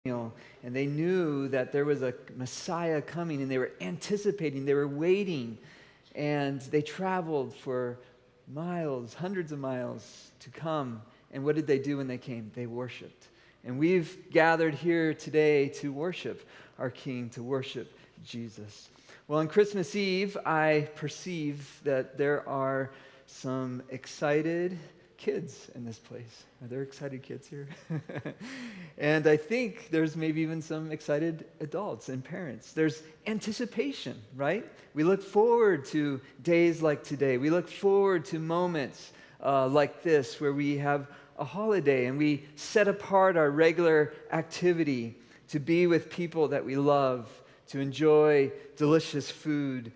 and they knew that there was a Messiah coming, and they were anticipating, they were waiting, and they traveled for miles, hundreds of miles to come. And what did they do when they came? They worshiped. And we've gathered here today to worship our King, to worship Jesus. Well, on Christmas Eve, I perceive that there are some excited kids in this place. Are there excited kids here? And I think there's maybe even some excited adults and parents. There's anticipation, right? We look forward to days like today. We look forward to moments like this where we have a holiday and we set apart our regular activity to be with people that we love, to enjoy delicious food.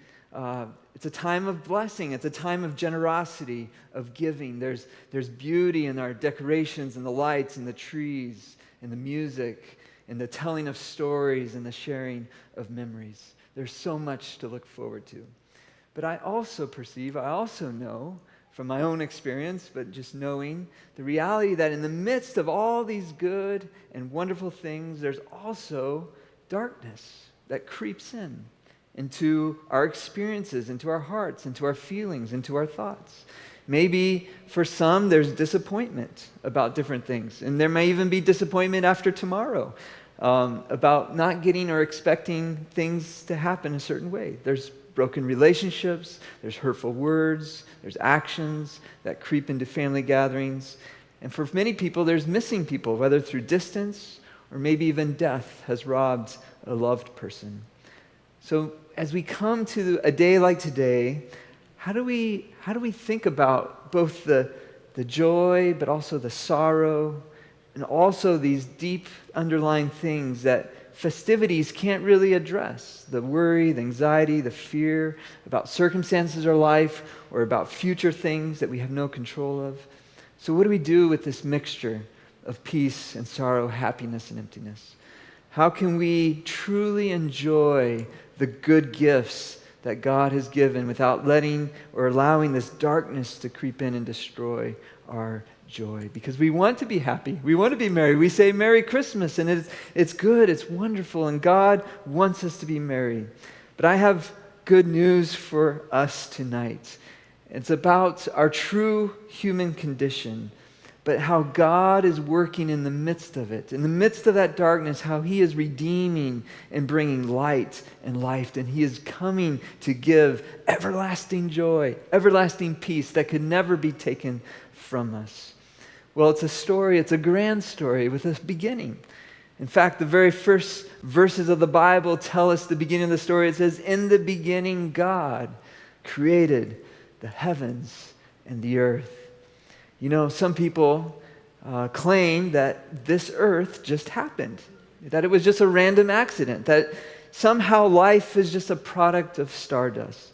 It's a time of blessing. It's a time of generosity, of giving. There's beauty in our decorations and the lights and the trees and the music and the telling of stories and the sharing of memories. There's so much to look forward to. But I also know from my own experience, but just knowing the reality that in the midst of all these good and wonderful things, there's also darkness that creeps into our experiences, into our hearts, into our feelings, into our thoughts. Maybe for some, there's disappointment about different things. And there may even be disappointment after tomorrow about not getting or expecting things to happen a certain way. There's broken relationships, there's hurtful words, there's actions that creep into family gatherings. And for many people, there's missing people, whether through distance or maybe even death has robbed a loved person. So as we come to a day like today, how do we think about both the joy, but also the sorrow, and also these deep underlying things that festivities can't really address? The worry, the anxiety, the fear about circumstances of life or about future things that we have no control of. So what do we do with this mixture of peace and sorrow, happiness and emptiness? How can we truly enjoy the good gifts that God has given without letting or allowing this darkness to creep in and destroy our joy? Because we want to be happy. We want to be merry. We say Merry Christmas, and it's good, it's wonderful, and God wants us to be merry. But I have good news for us tonight. It's about our true human condition, but how God is working in the midst of it. In the midst of that darkness, how He is redeeming and bringing light and life. And He is coming to give everlasting joy, everlasting peace that could never be taken from us. Well, it's a story, it's a grand story with a beginning. In fact, the very first verses of the Bible tell us the beginning of the story. It says, "In the beginning, God created the heavens and the earth." You know, some people claim that this earth just happened, that it was just a random accident, that somehow life is just a product of stardust.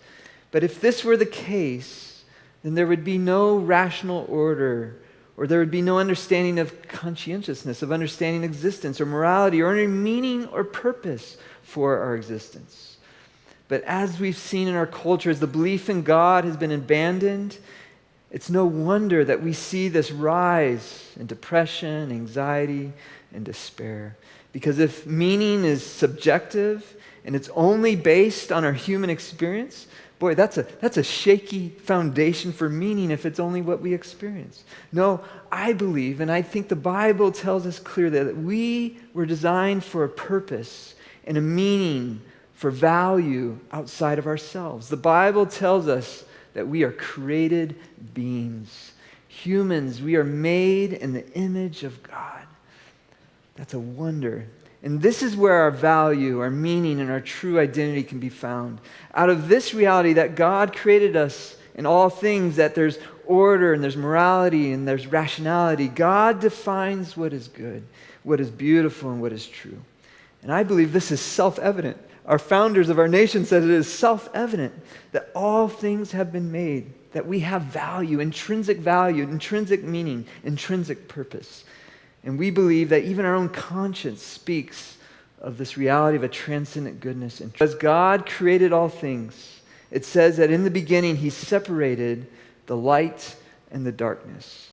But if this were the case, then there would be no rational order, or there would be no understanding of conscientiousness, of understanding existence or morality, or any meaning or purpose for our existence. But as we've seen in our culture, as the belief in God has been abandoned, it's no wonder that we see this rise in depression, anxiety, and despair. Because if meaning is subjective and it's only based on our human experience, boy, that's a shaky foundation for meaning if it's only what we experience. No, I believe, and I think the Bible tells us clearly that we were designed for a purpose and a meaning, for value outside of ourselves. The Bible tells us that we are created beings. Humans, we are made in the image of God. That's a wonder. And this is where our value, our meaning, and our true identity can be found. Out of this reality that God created us in all things, that there's order and there's morality and there's rationality, God defines what is good, what is beautiful, and what is true. And I believe this is self-evident. Our founders of our nation said it is self-evident that all things have been made, that we have value, intrinsic meaning, intrinsic purpose. And we believe that even our own conscience speaks of this reality of a transcendent goodness. And as God created all things, it says that in the beginning He separated the light and the darkness.